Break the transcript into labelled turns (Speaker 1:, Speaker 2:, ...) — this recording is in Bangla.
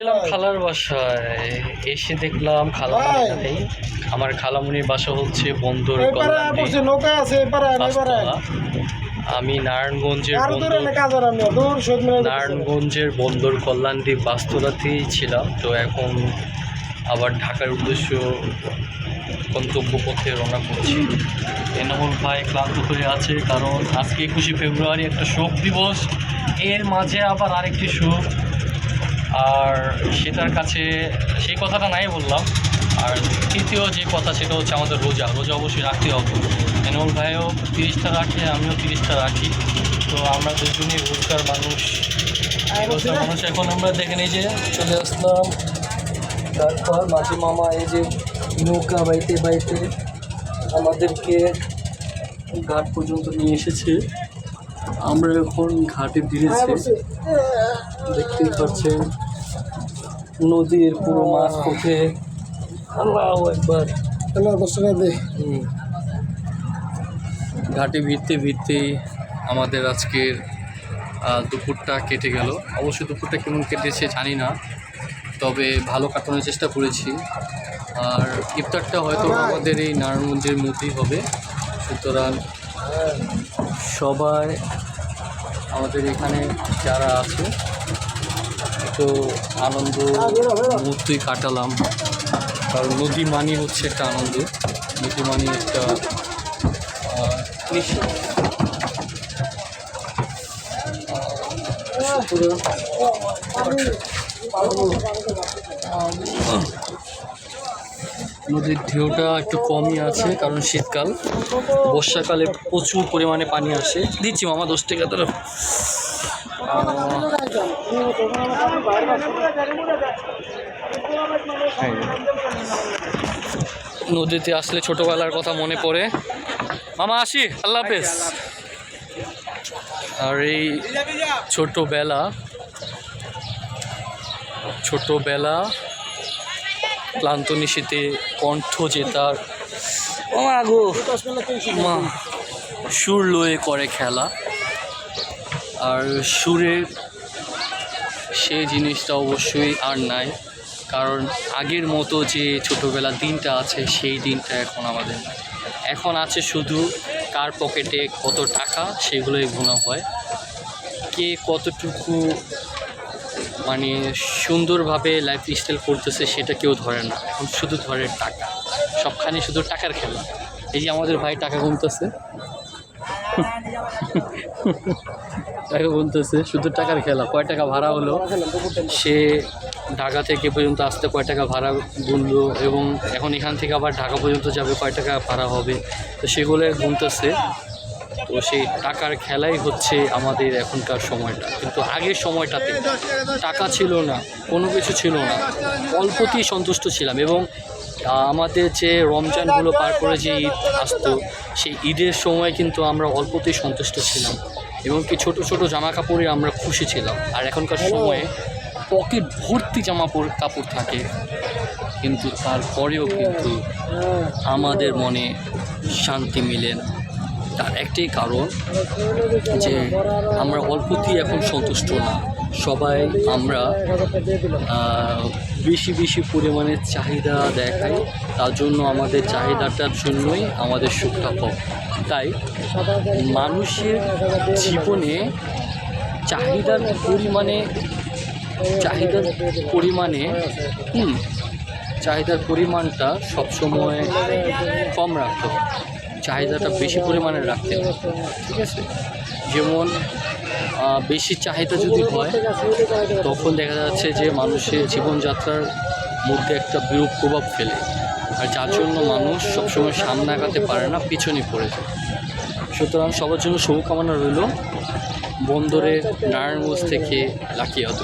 Speaker 1: এলাম খালার বাসায়, এসে দেখলাম খালামণি নেই। আমার খালামণির বাসা হচ্ছে বন্দর কল্যাণী পাঁচতলা। আমি নারায়ণগঞ্জের বন্দর কল্যাণী পাঁচতলাতেই ছিলাম। তো এখন আবার ঢাকার উদ্দেশ্য গন্তব্য পথে রওনা করছি। এনামুল ভাই ক্লান্ত হয়ে আছে, কারণ আজকে 21শে ফেব্রুয়ারি একটা শোক দিবস, এর মাঝে আবার আরেকটি শোক। আর সেটার কাছে সেই কথাটা নাই বললাম। আর তৃতীয় যে কথা সেটা হচ্ছে আমাদের রোজা অবশ্যই রাখতে হবে। এনামুল ভাইও 30টা রাখে, আমিও 30টা রাখি। তো আমরা দুজনই রোজগার মানুষ। এখন আমরা দেখে নিই যে চলে আসলাম। তারপর মাঝি মামা এই যে নৌকা বাইতে বাইতে আমাদেরকে ঘাট পর্যন্ত নিয়ে এসেছে। আমরা এখন ঘাটে ভিড়েছি, দেখতেই পাচ্ছেন নদীর পুরো মাছ পথে। আল্লাহু আকবার। ঘাটে ভিড়তে ভিড়তেই আমাদের আজকের দুপুরটা কেটে গেল। অবশ্যই দুপুরটা কেমন কেটেছে জানি না, তবে ভালো কাটানোর চেষ্টা করেছি। আর ইফতারটা হয়তো আমাদের এই নারায়ণগঞ্জের মধ্যেই হবে। সুতরাং সবাই আমাদের এখানে যারা আছে তো আনন্দ মুহূর্তই কাটালাম। কারণ নদী মানি হচ্ছে একটা আনন্দ, নদী মানি একটা নদীর ঢেউটা একটু কমই আছে, কারণ শীতকাল। বর্ষাকালে প্রচুর পরিমাণে পানি আসে। দিচ্ছি মামা 10 টাকা তোর। নদীতে আসলে ছোটবেলার কথা মনে পড়ে। মামা আসি, আল্লাহ হাফেজ। আর এই ছোটবেলা ক্লান্ত নিশীতে কণ্ঠ যে তার সুর লয়ে করে খেলা। আর সুরের সেই জিনিসটা অবশ্যই আর নাই, কারণ আগের মতো যে ছোটোবেলার দিনটা আছে সেই দিনটা এখন আমাদের নাই। এখন আছে শুধু কার পকেটে কত টাকা, সেগুলোই গোনা হয়। কে কতটুকু মানে সুন্দরভাবে লাইফ স্টাইল করতেছে সেটা কেউ ধরে না, এখন শুধু ধরে টাকা। সবখানে শুধু টাকার খেলা। এই যে আমাদের ভাই টাকা গুনতেছে, শুধু টাকার খেলা। কয় টাকা ভাড়া হলো, সে ঢাকা থেকে পর্যন্ত আসতে কয় টাকা ভাড়া গুনলো, এবং এখন এখান থেকে আবার ঢাকা পর্যন্ত যাবে কয় টাকা ভাড়া হবে, তো সেগুলো গুনতেছে। তো সেই টাকার খেলাই হচ্ছে আমাদের এখনকার সময়টা। কিন্তু আগের সময়টাতে টাকা ছিল না, কোনো কিছু ছিল না, অল্পতেই সন্তুষ্ট ছিলাম। এবং আমাদের যে রমজানগুলো পার করে যে ঈদ আসতো, সেই ঈদের সময় কিন্তু আমরা অল্পতেই সন্তুষ্ট ছিলাম, এবং কি ছোট ছোট জামা কাপড়ে আমরা খুশি ছিলাম। আর এখনকার সময়ে পকেট ভর্তি কাপড় থাকে, কিন্তু তারপরেও কিন্তু আমাদের মনে শান্তি মিলে না। তার একটাই কারণ যে আমরা অল্পতেই এখন সন্তুষ্ট না। সবাই আমরা বেশি পরিমাণে চাহিদা দেখাই, তার জন্য আমাদের চাহিদাটার জন্যই আমাদের সুখটা কম। তাই মানুষের জীবনে চাহিদার পরিমাণটা সবসময় কম রাখতে হবে, চাহিদাটা বেশি পরিমাণে রাখতে হবে। ঠিক আছে? যেমন বেশি চাহিদা যদি হয়, তখন দেখা যাচ্ছে যে মানুষের জীবনযাত্রার মধ্যে একটা বিরূপ প্রভাব ফেলে, আর যার জন্য মানুষ সবসময় সামনে আগাতে পারে না, পিছনে পড়ে যায়। সুতরাং সবার জন্য শুভকামনা রইল বন্দরের নারায়ণগঞ্জ থেকে লাকিয়াত।